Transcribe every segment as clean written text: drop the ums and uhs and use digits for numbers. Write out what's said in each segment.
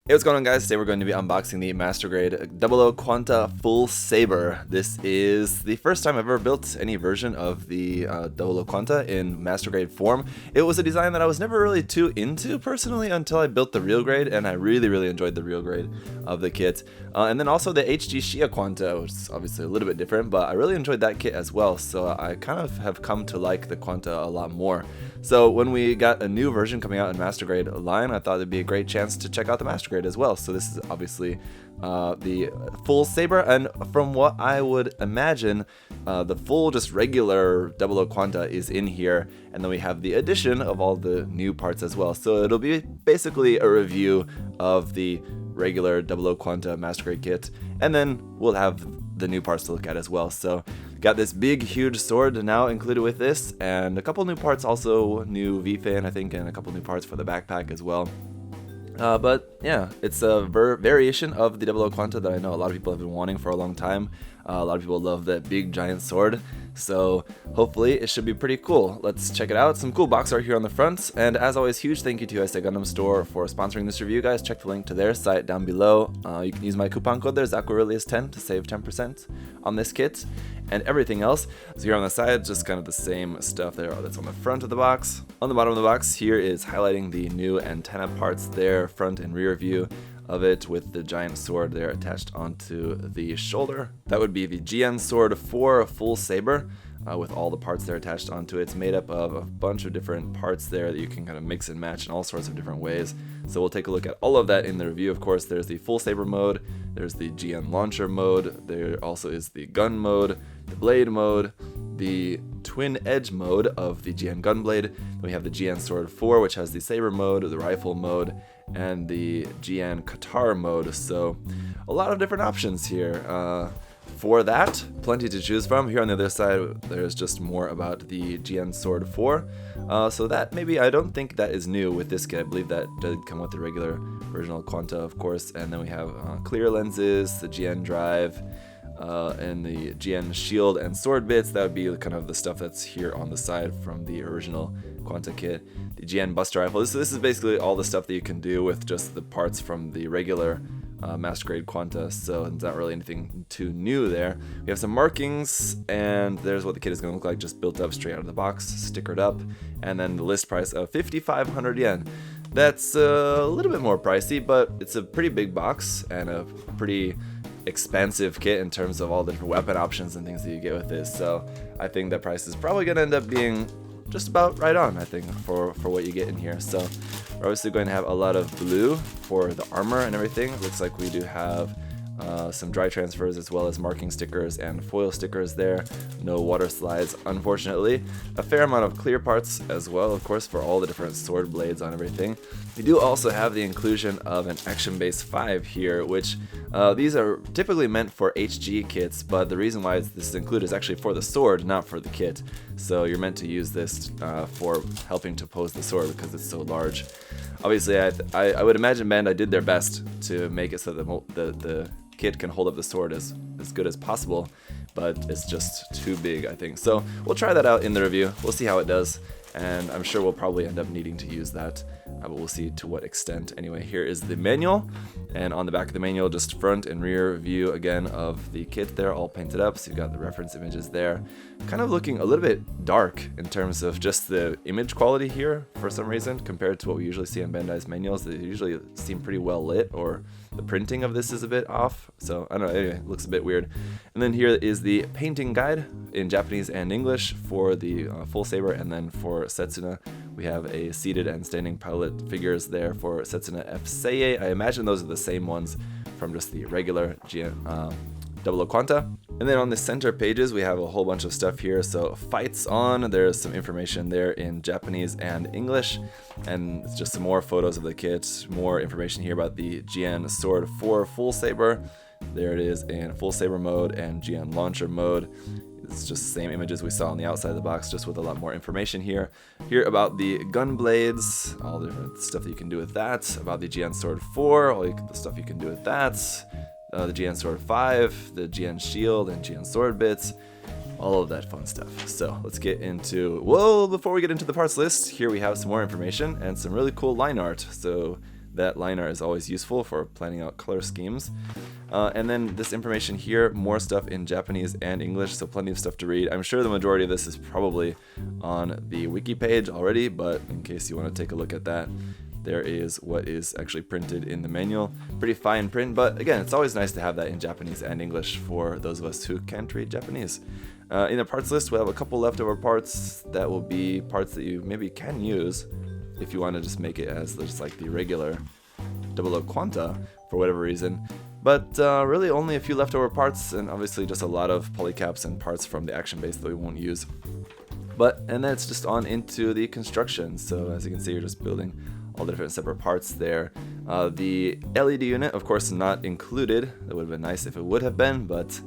Hey, what's going on, guys? Today we're going to be unboxing the Master Grade 00 Quanta Full Saber. This is the first time I've ever built any version of the 00 Quanta in Master Grade form. It was a design that I was never really too into personally until I built the real grade, and I really enjoyed the real grade of the kit. And then also the HG Shia Quanta, which is obviously a little bit different, but I really enjoyed that kit as well, so I kind of have come to like the Quanta a lot more. So when we got a new version coming out in Master Grade line, I thought it'd be a great chance to check out the Master Grade as well. So this is obviously the full Saber, and from what I would imagine, the full just regular 00 Quanta is in here, and then we have the addition of all the new parts as well. So it'll be basically a review of the regular 00 Quanta Master Grade kit, and then we'll have the new parts to look at as well. So got this big huge sword now included with this, and a couple new parts, also new V-fin I think, and a couple new parts for the backpack as well. But yeah, it's a variation of the 00 Quanta that I know a lot of people have been wanting for a long time. A lot of people love that big giant sword, so hopefully it should be pretty cool. Let's check it out. Some cool box art here on the front, and as always, huge thank you to USA Gundam Store for sponsoring this review, guys. Check the link to their site down below. You can use my coupon code there, ZakuAurelius10, to save 10% on this kit and everything else. So here on the side, just kind of the same stuff there that's on the front of the box. On the bottom of the box here is highlighting the new antenna parts there, front and rear view of it, with the giant sword there attached onto the shoulder. That would be the GN sword for a full Saber, with all the parts there attached onto it. It's made up of a bunch of different parts there that you can kind of mix and match in all sorts of different ways. So we'll take a look at all of that in the review. Of course, there's the full Saber mode, there's the GN launcher mode, there also is the gun mode, the blade mode, the twin edge mode of the GN Gunblade. Then we have the GN Sword 4, which has the Saber mode, the rifle mode, and the GN Qatar mode. So a lot of different options here. For that, plenty to choose from. Here on the other side, there's just more about the GN Sword 4. So that maybe, I don't think that is new with this kit. I believe that did come with the regular original Quanta, of course. And then we have clear lenses, the GN drive, and the GN shield and sword bits. That would be kind of the stuff that's here on the side from the original Quanta kit. The GN Buster Rifle. This is basically all the stuff that you can do with just the parts from the regular Master Grade Quanta, so it's not really anything too new there. We have some markings, and there's what the kit is going to look like, just built up straight out of the box, stickered up, and then the list price of 5,500 yen. That's a little bit more pricey, but it's a pretty big box and a pretty expensive kit in terms of all the different weapon options and things that you get with this. So I think that price is probably going to end up being just about right on, I think, for what you get in here. So we're obviously going to have a lot of blue for the armor and everything. It looks like we do have some dry transfers as well as marking stickers and foil stickers there. No water slides, unfortunately. A fair amount of clear parts as well, of course, for all the different sword blades on everything. We do also have the inclusion of an Action Base 5 here, which these are typically meant for HG kits, but the reason why this is included is actually for the sword, not for the kit. So you're meant to use this for helping to pose the sword because it's so large. Obviously, I would imagine Bandai did their best to make it so that the kit can hold up the sword as good as possible, but it's just too big, I think. So we'll try that out in the review. We'll see how it does, and I'm sure we'll probably end up needing to use that, but we'll see to what extent. Anyway, here is the manual, and on the back of the manual, just front and rear view again of the kit there, all painted up. So you've got the reference images there, kind of looking a little bit dark in terms of just the image quality here for some reason compared to what we usually see in Bandai's manuals. They usually seem pretty well lit, or the printing of this is a bit off, so I don't know. Anyway, it looks a bit weird. And then here is the painting guide in Japanese and English for the full Saber, and then for Setsuna we have a seated and standing pilot figures there for Setsuna F Seiei. I imagine those are the same ones from just the regular 00 Quanta. And then on the center pages we have a whole bunch of stuff here. So fights on, there's some information there in Japanese and English, and it's just some more photos of the kit, more information here about the GN Sword 4 Full Saber. There it is in Full Saber mode and GN Launcher mode. It's just the same images we saw on the outside of the box, just with a lot more information here. Here about the gun blades, all the different stuff that you can do with that. About the GN Sword 4, all the stuff you can do with that. The GN Sword 5, the GN Shield and GN Sword bits, all of that fun stuff. So let's get into, well, before we get into the parts list, here we have some more information and some really cool line art. So that liner is always useful for planning out color schemes. And then this information here, more stuff in Japanese and English, so plenty of stuff to read. I'm sure the majority of this is probably on the wiki page already, but in case you want to take a look at that, there is what is actually printed in the manual. Pretty fine print, but again, it's always nice to have that in Japanese and English for those of us who can't read Japanase. In the parts list, we'll have a couple leftover parts that will be parts that you maybe can use if you want to just make it as just like the regular 00 Quanta for whatever reason. But really only a few leftover parts, and obviously just a lot of polycaps and parts from the action base that we won't use. And then it's just on into the construction. So as you can see, you're just building all the different separate parts there. The LED unit, of course, not included. That would have been nice if it would have been, but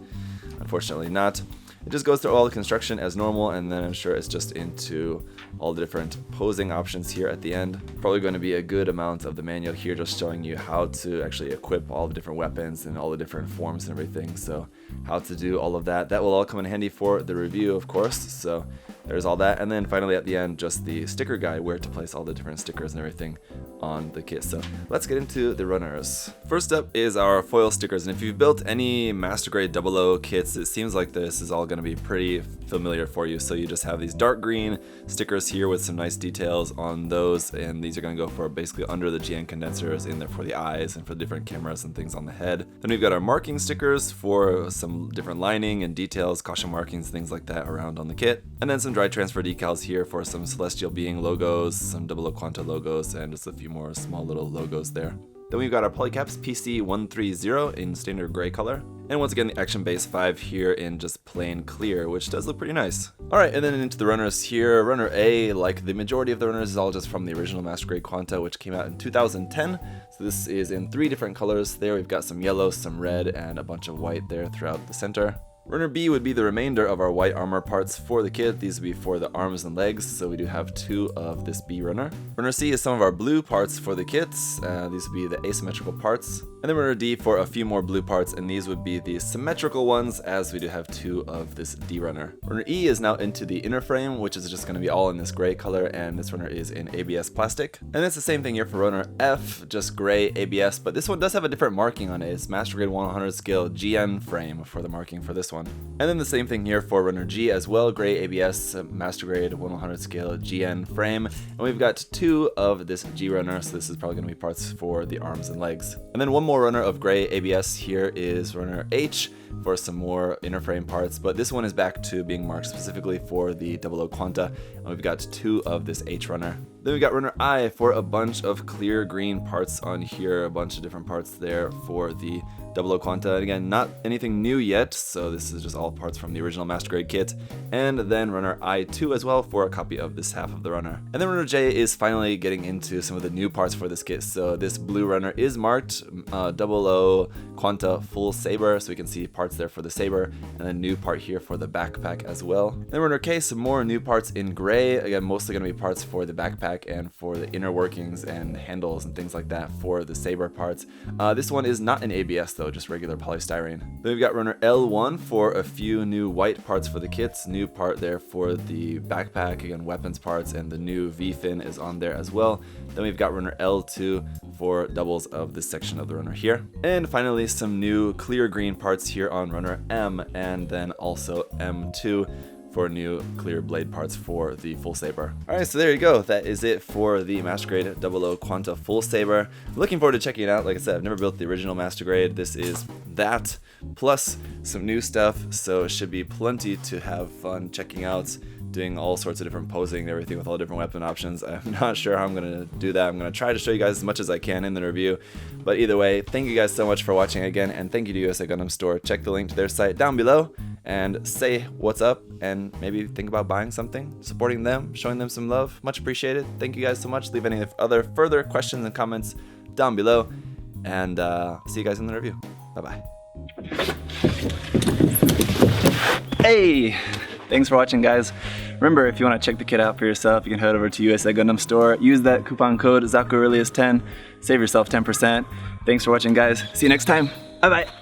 unfortunately not. It just goes through all the construction as normal, and then I'm sure it's just into all the different posing options here at the end. Probably going to be a good amount of the manual here just showing you how to actually equip all the different weapons and all the different forms and everything. So how to do all of that. That will all come in handy for the review, of course. So there's all that. And then finally at the end, just the sticker guide, where to place all the different stickers and everything on the kit. So let's get into the runners. First up is our foil stickers. And if you've built any Master Grade 00 kits, it seems like this is all going to be pretty familiar for you. So you just have these dark green stickers here with some nice details on those, and these are going to go for basically under the GN condensers in there for the eyes and for different cameras and things on the head. Then we've got our marking stickers for some different lining and details, caution markings, things like that around on the kit. And then some dry transfer decals here for some Celestial Being logos, some 00 Quanta logos, and just a few more small little logos there. Then we've got our polycaps PC130 in standard gray color. And once again, the Action Base 5 here in just plain clear, which does look pretty nice. Alright, and then into the runners here. Runner A, like the majority of the runners, is all just from the original Master Grade Quanta, which came out in 2010. So this is in 3 different colors. There we've got some yellow, some red, and a bunch of white there throughout the center. Runner B would be the remainder of our white armor parts for the kit. These would be for the arms and legs, so we do have 2 of this B runner. Runner C is some of our blue parts for the kits. These would be the asymmetrical parts. And then runner D for a few more blue parts, and these would be the symmetrical ones, as we do have 2 of this D runner. Runner E is now into the inner frame, which is just going to be all in this gray color, and this runner is in ABS plastic. And it's the same thing here for runner F, just gray ABS, but this one does have a different marking on it. It's Master Grade 100 scale GN frame for the marking for this one. And then the same thing here for runner G as well, gray ABS, Master Grade 100 scale GN frame. And we've got 2 of this G runner, so this is probably going to be parts for the arms and legs. And then one more runner of gray ABS here is runner H for some more inner frame parts, but this one is back to being marked specifically for the 00 Quanta, and we've got 2 of this H runner. Then we got runner I for a bunch of clear green parts on here, a bunch of different parts there for the 00 Quanta. And again, not anything new yet, so this is just all parts from the original Master Grade kit. And then runner I2 as well for a copy of this half of the runner. And then runner J is finally getting into some of the new parts for this kit. So this blue runner is marked 00 Quanta full Saber, so we can see parts there for the Saber, and a new part here for the backpack as well. Then runner K, some more new parts in gray, again mostly going to be parts for the backpack and for the inner workings and handles and things like that for the Saber parts. This one is not an ABS though, just regular polystyrene. Then we've got runner L1 for a few new white parts for the kits, new part there for the backpack, again weapons parts, and the new V-fin is on there as well. Then we've got runner L2 for doubles of this section of the runner here. And finally some new clear green parts here on runner M, and then also M2 for new clear blade parts for the full Saber. Alright, so there you go. That is it for the Master Grade 00 Quanta full Saber. Looking forward to checking it out. Like I said, I've never built the original Master Grade. This is that, plus some new stuff, so it should be plenty to have fun checking out, doing all sorts of different posing and everything with all different weapon options. I'm not sure how I'm going to do that. I'm going to try to show you guys as much as I can in the review. But either way, thank you guys so much for watching again, and thank you to USA Gundam Store. Check the link to their site down below and say what's up, and maybe think about buying something, supporting them, showing them some love. Much appreciated. Thank you guys so much. Leave any other further questions and comments down below, and see you guys in the review. Bye-bye. Hey! Thanks for watching, guys. Remember, if you want to check the kit out for yourself, you can head over to USA Gundam Store, use that coupon code ZakuAurelius10, save yourself 10%. Thanks for watching, guys. See you next time. Bye-bye.